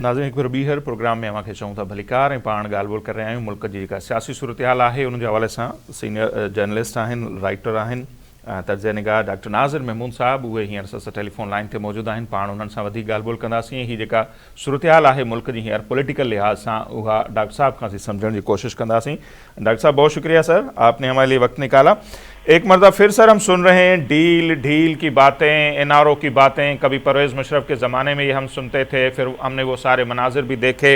नाज़रीन एक बार ॿीहर प्रोग्राम में अव्हांखे चऊं था भलीकार ऐं पाण ॻाल्हि ॿोल करे रहिया आहियूं मुल्क जी जेका सियासी सूरत हाल आहे उन जे हवाले सां सीनियर जर्नलिस्ट आहिनि राइटर आहिनि तर्ज़ निगाह डॉक्टर नाज़िर महमूद साहब उहे हींअर असां टेलीफोन लाइन ते मौजूदु आहिनि पाण उन्हनि सां वधीक ॻाल्हि ॿोल कंदासीं हीअ जेका सूरत हाल आहे मुल्क जी हींअर पॉलिटिकल लिहाज़ सां उहा डॉक्टर साहब खां सम्झण की कोशिश कंदासीं। डॉक्टर साहब बहुत शुक्रिया सर, आपने हमारे लिए वक्त निकाला। एक मरतबा फिर सर हम सुन रहे हैं डील ढील की बातें, एनआरओ की बातें। कभी परवेज़ मुशर्रफ के ज़माने में ये हम सुनते थे, फिर हमने वो सारे मनाजिर भी देखे,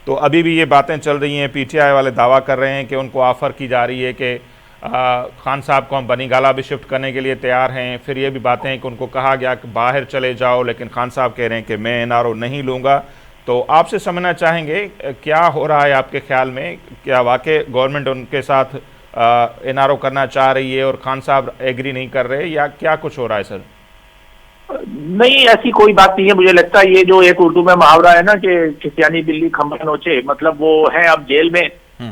तो अभी भी ये बातें चल रही हैं। पीटीआई वाले दावा कर रहे हैं कि उनको ऑफ़र की जा रही है कि खान साहब को हम बनी गाला भी शिफ्ट करने के लिए तैयार हैं। फिर ये भी बातें हैं कि उनको कहा गया कि बाहर चले जाओ, लेकिन खान साहब कह रहे हैं कि मैं एनआरओ नहीं लूँगा। तो आपसे समझना चाहेंगे क्या हो रहा है आपके ख्याल में, क्या वाकई गवर्नमेंट उनके साथ एनआरओ करना चाह रही है और खान साहब एग्री नहीं कर रहे, या क्या कुछ हो रहा है सर? नहीं, ऐसी कोई बात नहीं है। मुझे लगता है ये जो एक उर्दू में मुहावरा है ना कि खिसियानी बिल्ली खंभा नोचे, मतलब वो है अब जेल में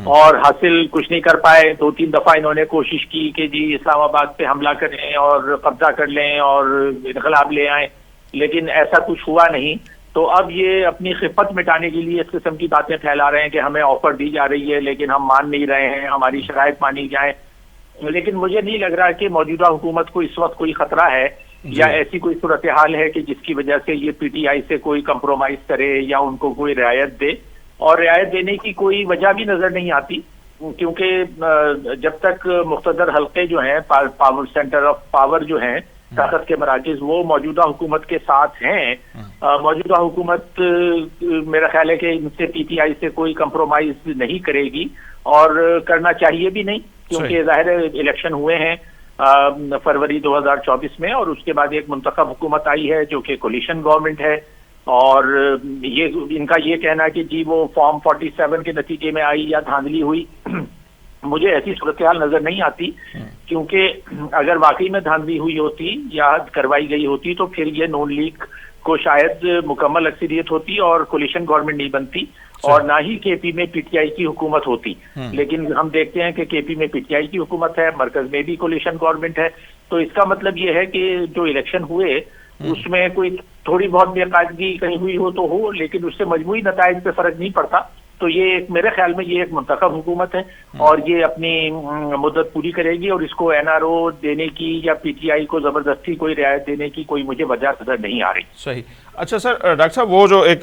और हासिल कुछ नहीं कर पाए। 2-3 दफा इन्होंने कोशिश की कि जी इस्लामाबाद पे हमला करें और कब्जा कर लें और इनकलाब ले आए, लेकिन ऐसा कुछ हुआ नहीं। तो अब ये अपनी खिफत मिटाने के लिए इस किस्म की बातें फैला रहे हैं कि हमें ऑफर दी जा रही है लेकिन हम मान नहीं रहे हैं, हमारी शराइत मानी जाए। लेकिन मुझे नहीं लग रहा कि मौजूदा हुकूमत को इस वक्त कोई खतरा है या ऐसी कोई सूरत हाल है कि जिसकी वजह से ये पीटीआई से कोई कंप्रोमाइज करे या उनको कोई रियायत दे। और रियायत देने की कोई वजह भी नजर नहीं आती, क्योंकि जब तक मुख्तदर हल्के जो हैं, पावर सेंटर ऑफ पावर जो हैं, ताकत के मराकज़, वो मौजूदा हुकूमत के साथ हैं, मौजूदा हुकूमत मेरा ख्याल है कि इनसे पीटीआई से कोई कंप्रोमाइज नहीं करेगी और करना चाहिए भी नहीं, क्योंकि जाहिर है इलेक्शन हुए हैं फरवरी 2024 में और उसके बाद एक मुंतखब हुकूमत आई है जो कि कोलिशन गवर्नमेंट है। और ये इनका ये कहना कि जी वो फॉर्म 47 के नतीजे में आई या धांधली हुई, मुझे ऐसी सूरत हाल नजर नहीं आती, क्योंकि अगर वाकई में धांधली हुई होती या करवाई गई होती तो फिर ये नून लीग को शायद मुकम्मल अक्सरियत होती और कोलिशन गवर्नमेंट नहीं बनती और ना ही केपी में पीटीआई की हुकूमत होती। लेकिन हम देखते हैं कि केपी में पीटीआई की हुकूमत है, मरकज में भी कोलिशन गवर्नमेंट है। तो इसका मतलब ये है कि जो इलेक्शन हुए उसमें कोई थोड़ी बहुत बेकायदगी कहीं हुई हो तो हो, लेकिन उससे मजमूई नताइज पे फर्क नहीं पड़ता। तो ये मेरे ख्याल में ये एक मुंतखब हुकूमत है और ये अपनी मुद्दत पूरी करेगी और इसको एनआरओ देने की या पीटीआई को जबरदस्ती कोई रियायत देने की कोई मुझे वजह नजर नहीं आ रही। सही। अच्छा सर, डॉक्टर साहब वो जो एक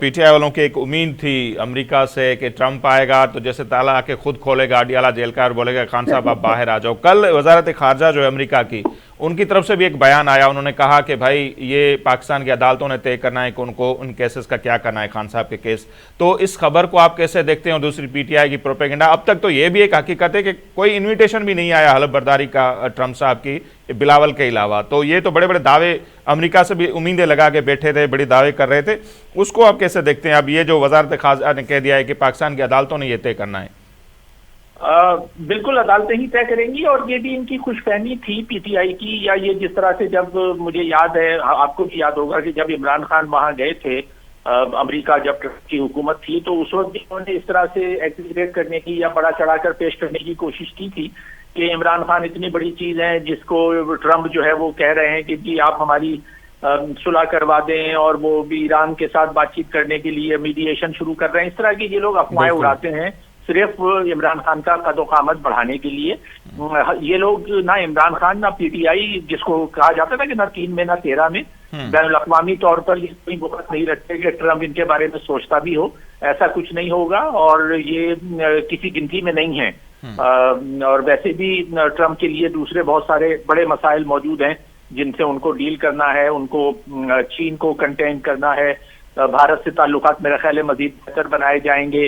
पीटीआई वालों की एक उम्मीद थी अमेरिका से कि ट्रंप आएगा तो जैसे ताला आके खुद खोलेगा अडियाला जेल का और बोलेगा खान साहब आप बाहर आ जाओ। कल वजारत खारजा जो है अमेरिका की, उनकी तरफ से भी एक बयान आया, उन्होंने कहा कि भाई ये पाकिस्तान की अदालतों ने तय करना है कि उनको उन केसेस का क्या करना है, खान साहब के केस। तो इस खबर को आप कैसे देखते हैं? और दूसरी पीटीआई की प्रोपेगेंडा, अब तक तो ये भी एक हकीकत है कि कोई इन्विटेशन भी नहीं आया हलफ बर्दारी का ट्रंप साहब की बिलावल के अलावा। तो ये तो बड़े बड़े दावे अमेरिका से भी उम्मीदें लगा के बैठे थे, बड़ी दावे कर रहे थे, उसको आप कैसे देखते हैं? अब ये जो वजारत खारजा ने कह दिया है कि पाकिस्तान की अदालतों ने यह तय करना है। बिल्कुल अदालतें ही तय करेंगी और ये भी इनकी खुशफहमी थी पीटीआई की। या ये जिस तरह से जब मुझे याद है, आपको भी याद होगा कि जब इमरान खान वहां गए थे अमेरिका, जब ट्रंप की हुकूमत थी, तो उस वक्त भी उन्होंने इस तरह से एग्जीक्यूट करने की या बड़ा चढ़ाकर पेश करने की कोशिश की थी कि इमरान खान इतनी बड़ी चीज है जिसको ट्रंप जो है वो कह रहे हैं कि जी आप हमारी सुलह करवा दें और वो भी ईरान के साथ बातचीत करने के लिए मीडिएशन शुरू कर रहे हैं। इस तरह की ये लोग अफवाहें उड़ाते हैं सिर्फ इमरान खान का कदोकामत बढ़ाने के लिए। ये लोग ना इमरान खान ना पीटीआई, जिसको कहा जाता था कि ना 3 में ना 13 में, बैनुल-अक़वामी तौर पर ये कोई बहुत नहीं रखते कि ट्रंप इनके बारे में सोचता भी हो। ऐसा कुछ नहीं होगा और ये किसी गिनती में नहीं है। और वैसे भी ट्रंप के लिए दूसरे बहुत सारे बड़े मसाइल मौजूद हैं जिनसे उनको डील करना है। उनको चीन को कंटेन करना है, भारत से ताल्लुकात मेरा ख्याल है मजीद बेहतर बनाए जाएंगे,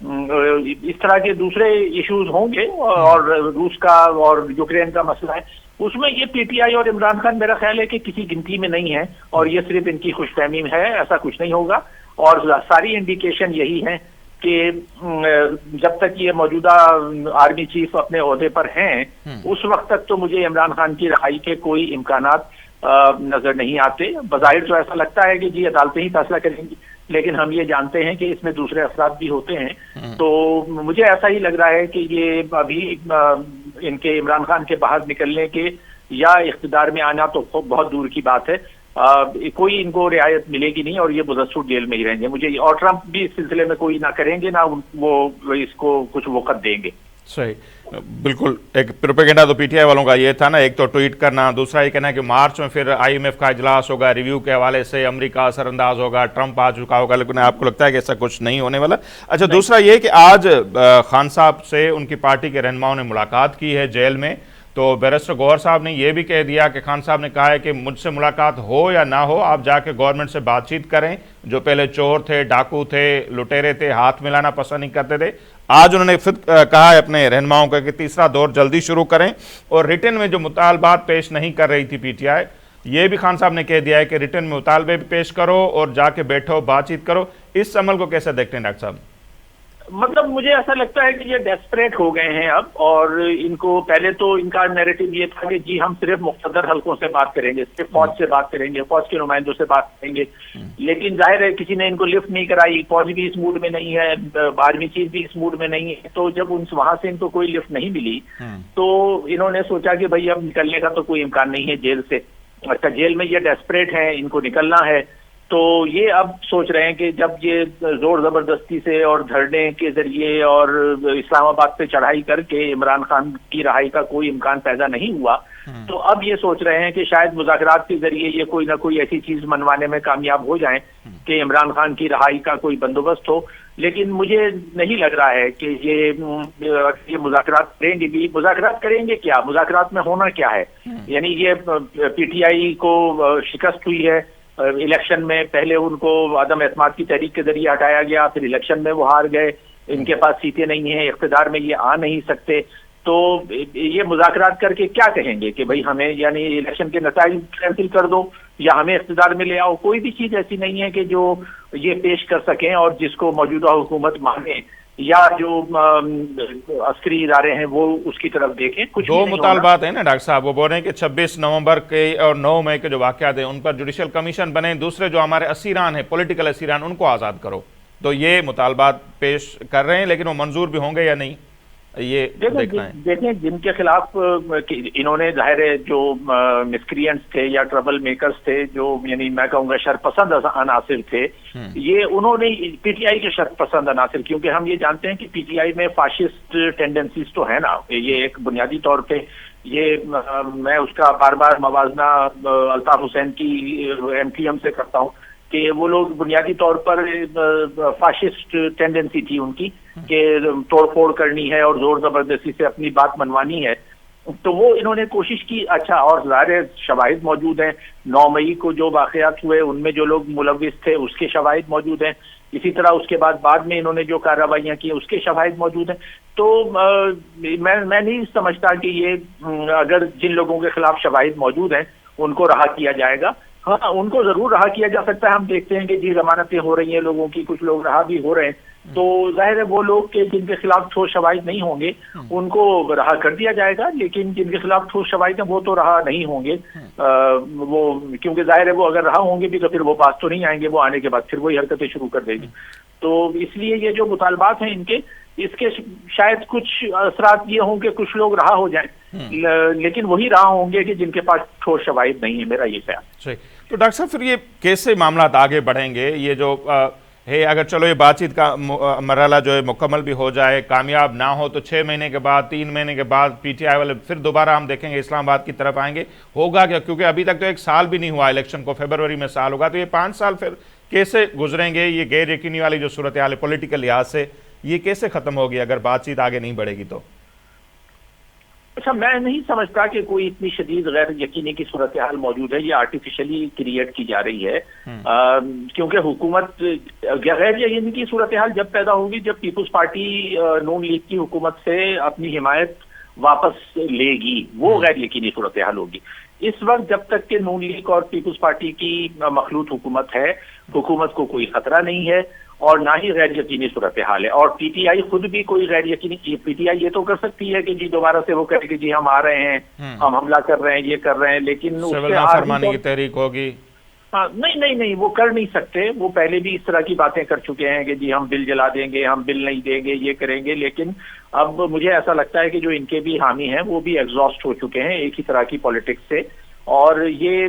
इस तरह के दूसरे इश्यूज होंगे। और रूस का और यूक्रेन का मसला है, उसमें ये पीटीआई और इमरान खान मेरा ख्याल है कि किसी गिनती में नहीं है और ये सिर्फ इनकी खुशफहमी है, ऐसा कुछ नहीं होगा। और सारी इंडिकेशन यही है कि जब तक ये मौजूदा आर्मी चीफ अपने ओहदे पर हैं, उस वक्त तक तो मुझे इमरान खान की रिहाई के कोई इम्कानात नजर नहीं आते। बज़ाहिर तो ऐसा लगता है कि जी अदालतें ही फैसला करेंगी, लेकिन हम ये जानते हैं कि इसमें दूसरे अफराद भी होते हैं। तो मुझे ऐसा ही लग रहा है कि ये अभी इनके इमरान खान के बाहर निकलने के या इख्तिदार में आना तो बहुत दूर की बात है। कोई इनको रियायत मिलेगी नहीं और ये मुदस्सुर जेल में ही रहेंगे मुझे, और ट्रंप भी इस सिलसिले में कोई ना करेंगे ना वो इसको कुछ वक़्त देंगे। सही, बिल्कुल। एक प्रोपेगेंडा तो पीटीआई वालों का ये था ना, एक तो ट्वीट करना, दूसरा ये कहना कि मार्च में फिर आईएमएफ का इजलास होगा, रिव्यू के हवाले से अमेरिका असरअंदाज होगा, ट्रंप आ चुका होगा, लेकिन आपको लगता है कि ऐसा कुछ नहीं होने वाला? अच्छा, दूसरा ये कि आज खान साहब से उनकी पार्टी के रहनुमाओं ने मुलाकात की है जेल में, तो बैरिस्टर गौहर साहब ने यह भी कह दिया कि खान साहब ने कहा है कि मुझसे मुलाकात हो या ना हो, आप जाके गवर्नमेंट से बातचीत करें। जो पहले चोर थे, डाकू थे, लुटेरे थे, हाथ मिलाना पसंद नहीं करते थे, आज उन्होंने फिर कहा है अपने रहनुमाओं को कि तीसरा दौर जल्दी शुरू करें, और रिटर्न में जो मुतालबात पेश नहीं कर रही थी पीटीआई, ये भी खान साहब ने कह दिया है कि रिटर्न में मुतालबे भी पेश करो और जाके बैठो, बातचीत करो। इस अमल को कैसे देखते हैं डॉक्टर साहब? मतलब मुझे ऐसा लगता है कि ये डेस्परेट हो गए हैं अब, और इनको पहले तो इनका नैरेटिव ये था कि जी हम सिर्फ मुख्तदर हलकों से बात करेंगे, सिर्फ फौज से बात करेंगे, फौज के नुमाइंदों से बात करेंगे, लेकिन जाहिर है किसी ने इनको लिफ्ट नहीं कराई, फौज भी इस मूड में नहीं है, आर्मी चीफ भी इस मूड में नहीं है, तो जब वहां से इनको कोई लिफ्ट नहीं मिली तो इन्होंने सोचा कि भाई अब निकलने का तो कोई इम्कान नहीं है जेल से। अच्छा, जेल में ये डेस्परेट है, इनको निकलना है, तो ये अब सोच रहे हैं कि जब ये जोर जबरदस्ती से और धरने के जरिए और इस्लामाबाद पे चढ़ाई करके इमरान खान की रहाई का कोई इम्कान पैदा नहीं हुआ, तो अब ये सोच रहे हैं कि शायद मुज़ाकरात के जरिए ये कोई ना कोई ऐसी चीज मनवाने में कामयाब हो जाएं कि इमरान खान की रहाई का कोई बंदोबस्त हो। लेकिन मुझे नहीं लग रहा है कि ये मुज़ाकरात करेंगे भी। मुज़ाकरात करेंगे क्या, मुज़ाकरात में होना क्या है? यानी ये पीटीआई को शिकस्त हुई है इलेक्शन में, पहले उनको अदम एतमाद की तहरीक के जरिए हटाया गया, फिर इलेक्शन में वो हार गए, इनके पास सीटें नहीं है, इख्तिदार में ये आ नहीं सकते, तो ये मुज़ाकरात करके क्या कहेंगे कि भाई हमें यानी इलेक्शन के नतीजे कैंसिल कर दो या हमें इख्तिदार में ले आओ? कोई भी चीज ऐसी नहीं है कि जो ये पेश कर सकें और जिसको मौजूदा हुकूमत माने या जो अस्करी इदारे हैं वो उसकी तरफ देखें। कुछ दो मुतालबात है ना डॉक्टर साहब, वो बोल रहे हैं कि 26 नवंबर के और 9 मई के जो वाक़यात हैं उन पर जुडिशल कमीशन बने, दूसरे जो हमारे असीरान हैं, पॉलिटिकल असीरान, उनको आज़ाद करो। तो ये मुतालबात पेश कर रहे हैं, लेकिन वो मंजूर भी होंगे या नहीं ये देखना है। देखें जिनके खिलाफ इन्होंने जाहिर है जो मिसक्रिएंट्स थे या ट्रबल मेकर्स थे, जो यानी मैं कहूँगा शरपसंद अनासिर थे, ये उन्होंने पीटीआई के शरपसंद अनासिर, क्योंकि हम ये जानते हैं कि पीटीआई में फाशिस्ट टेंडेंसीज तो है ना, ये एक बुनियादी तौर पे ये मैं उसका बार बार मवाजना अल्ताफ हुसैन की एमटीएम से करता हूँ कि वो लोग बुनियादी तौर पर फाशिस्ट टेंडेंसी थी उनकी कि तोड़फोड़ करनी है और जोर जबरदस्ती से अपनी बात मनवानी है, तो वो इन्होंने कोशिश की। अच्छा, और ज़ाहिर शवाहिद मौजूद हैं, 9 मई को जो वाक़यात हुए उनमें जो लोग मुलविस थे उसके शवाहिद मौजूद हैं, इसी तरह उसके बाद में इन्होंने जो कार्रवाइयाँ की उसके शवाहिद मौजूद हैं। तो मैं नहीं समझता कि ये अगर जिन लोगों के खिलाफ शवाहिद मौजूद हैं उनको रहा किया जाएगा। हाँ, उनको जरूर रहा किया जा सकता है। हम देखते हैं कि जी जमानतें हो रही हैं लोगों की, कुछ लोग रहा भी हो रहे हैं, तो जाहिर है वो लोग के जिनके खिलाफ ठोस शवाहिद नहीं होंगे उनको रहा कर दिया जाएगा, लेकिन जिनके खिलाफ ठोस शवाहिद हैं वो तो रहा नहीं होंगे। वो क्योंकि जाहिर है वो अगर रहा होंगे भी तो फिर वो पास तो नहीं आएंगे, वो आने के बाद फिर वही हरकतें शुरू कर देंगे। तो इसलिए ये जो मुतालबात हैं इनके, इसके शायद कुछ असरात ये हों कि कुछ लोग रहा हो जाएं, लेकिन वही रहा होंगे कि जिनके पास ठोस शवाहिद नहीं है, मेरा ये ख्याल। तो डॉक्टर साहब फिर ये कैसे मामला आगे बढ़ेंगे? ये जो है, अगर चलो ये बातचीत का मरहला जो है मुकम्मल भी हो जाए, कामयाब ना हो तो 6 महीने के बाद, 3 महीने के बाद पीटीआई वाले फिर दोबारा हम देखेंगे इस्लामाबाद की तरफ आएंगे, होगा क्या? क्योंकि अभी तक तो 1 साल भी नहीं हुआ इलेक्शन को, फरवरी में साल होगा, तो ये 5 साल फिर कैसे गुजरेंगे? ये गैर यकीनी वाली जो सूरत हाल है पॉलिटिकल लिहाज से, ये कैसे खत्म होगी अगर बातचीत आगे नहीं बढ़ेगी तो? अच्छा, मैं नहीं समझता कि कोई इतनी शदीद गैर यकीनी की सूरत हाल मौजूद है, ये आर्टिफिशियली क्रिएट की जा रही है। क्योंकि हुकूमत गैर यकीनी की सूरत हाल जब पैदा होगी जब पीपुल्स पार्टी नून लीग की हुकूमत से अपनी हिमायत वापस लेगी, वो गैर यकीनी सूरत हाल होगी। इस वक्त जब तक के नून लीग और पीपुल्स पार्टी की मखलूत हुकूमत है, हुकूमत को कोई खतरा नहीं है और ना ही गैर यकीनी सूरत हाल है। और पीटीआई खुद भी कोई गैर यकीनी, पीटीआई ये तो कर सकती है कि जी दोबारा से वो कहे कि जी हम आ रहे हैं, हम हमला कर रहे हैं, ये कर रहे हैं, लेकिन उससे नाफरमानी की तहरीक होगी। हाँ, नहीं, वो कर नहीं सकते। वो पहले भी इस तरह की बातें कर चुके हैं कि जी हम बिल जला देंगे, हम बिल नहीं देंगे, ये करेंगे, लेकिन अब मुझे ऐसा लगता है कि जो इनके भी हामी हैं वो भी एग्जॉस्ट हो चुके हैं एक ही तरह की पॉलिटिक्स से, और ये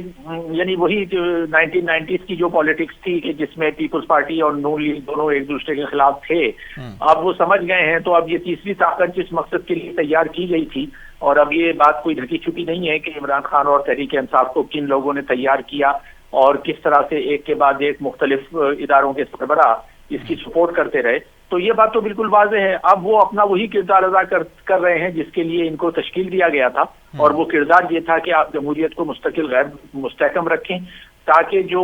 यानी वही 1990s की जो पॉलिटिक्स थी कि जिसमें पीपल्स पार्टी और नून लीग दोनों एक दूसरे के खिलाफ थे, अब वो समझ गए हैं। तो अब ये तीसरी ताकत जिस मकसद के लिए तैयार की गई थी, और अब ये बात कोई ढकी छुपी नहीं है कि इमरान खान और तहरीक इंसाफ को किन लोगों ने तैयार किया और किस तरह से एक के बाद एक मुख्तलिफ इदारों के सरबराह इसकी सपोर्ट करते रहे। तो ये बात तो बिल्कुल वाज़ेह है। अब वो अपना वही किरदार अदा कर रहे हैं जिसके लिए इनको तश्कील दिया गया था, और वो किरदार ये था कि आप जमहूरियत को मुस्तकिल गैर मुस्तहकम रखें, ताकि जो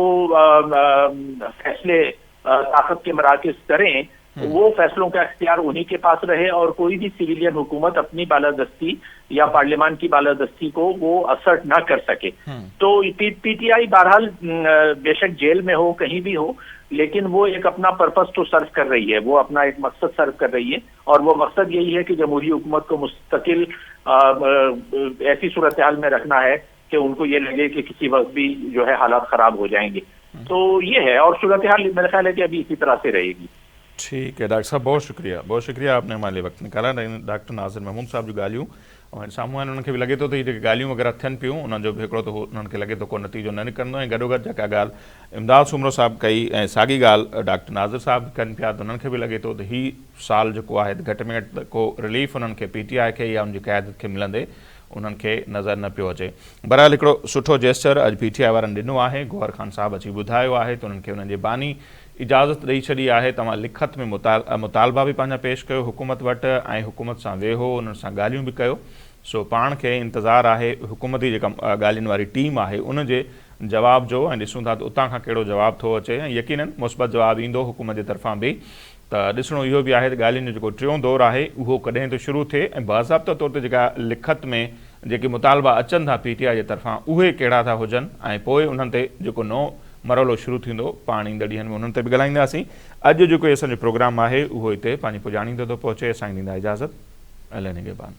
फैसले ताकत के मराकज़ करें वो फैसलों का इख्तियार उन्हीं के पास रहे, और कोई भी सिविलियन हुकूमत अपनी बालादस्ती या पार्लियामान की बालादस्ती को वो असर्ट ना कर सके। तो पीटीआई बहरहाल बेशक जेल में हो, कहीं भी हो, लेकिन वो एक अपना पर्पस तो सर्व कर रही है, वो अपना एक मकसद सर्व कर रही है, और वो मकसद यही है कि जमहूरी हुकूमत को मुस्तकिल ऐसी सूरत हाल में रखना है कि उनको ये लगे कि किसी वक्त भी जो है हालात खराब हो जाएंगे। तो ये है, और सूरत हाल मेरा ख्याल है कि अभी इसी तरह से रहेगी। ठीक है डॉक्टर साहब, बहुत शुक्रिया आपने हमारे लिए वक्त निकाला। डॉक्टर नाज़िर महमूद साहब जो ॻाल्हियूं और साम्हूं आहिनि, उन्हनि खे बि लॻे थो त इहे ॻाल्हियूं अगरि थियनि पियूं उन्हनि जो बि हिकिड़ो त उन्हनि खे लॻे थो को नतीजो न निकिरंदो। ऐं गॾोगॾु जेका ॻाल्हि इमदाद सुमरो साहब कई ऐं साॻी ॻाल्हि डॉक्टर नाज़िर साहब कनि पिया, त उन्हनि खे बि लॻे थो त हीउ साल जेको आहे घटि में घटि को रिलीफ उन्हनि खे पीटीआई खे या उनजी क़यादत खे मिलंदे उन्हनि खे नज़र न पियो अचे। बहरहाल हिकिड़ो सुठो जेस्चर अॼु पीटीआई वारनि ॾिनो आहे। गौहर खान साहब अची ॿुधायो आहे त उन्हनि खे उन्हनि जे बानी इजाज़त ॾेई छॾी आहे। तव्हां लिखत में मुतालबा बि पंहिंजा पेश कयो हुकूमत वटि, ऐं हुकूमत सां वेहो, उन्हनि सां ॻाल्हियूं बि कयो। सो पाण खे इंतज़ारु आहे हुकूमती जेका ॻाल्हियुनि वारी टीम आहे उन जे जवाब जो, ऐं ॾिसूं था त उतां खां कहिड़ो जवाबु थो अचे, ऐं यकीनन मुस्बत जवाबु ईंदो हुकूमत जे तरफ़ां बि। त ॾिसणो इहो बि आहे त ॻाल्हियुनि जो जेको टियों दौरु आहे उहो कॾहिं थो शुरू थिए, ऐं बाज़ाब्ता तौर ते जेका लिखत में जेके मुतालबा अचनि था पीटीआई जे तरफ़ां उहे कहिड़ा था हुजनि, ऐं पोइ उन्हनि ते जेको नओं मरहलो शुरू थींदो पाण ईंदड़ ॾींहनि में उन्हनि ते बि ॻाल्हाईंदासीं। अॼु जेको असांजो प्रोग्राम आहे उहो हिते पंहिंजी पुॼाणींदो थो पहुचे। असांखे ॾींदा इजाज़त। अल निगहबान।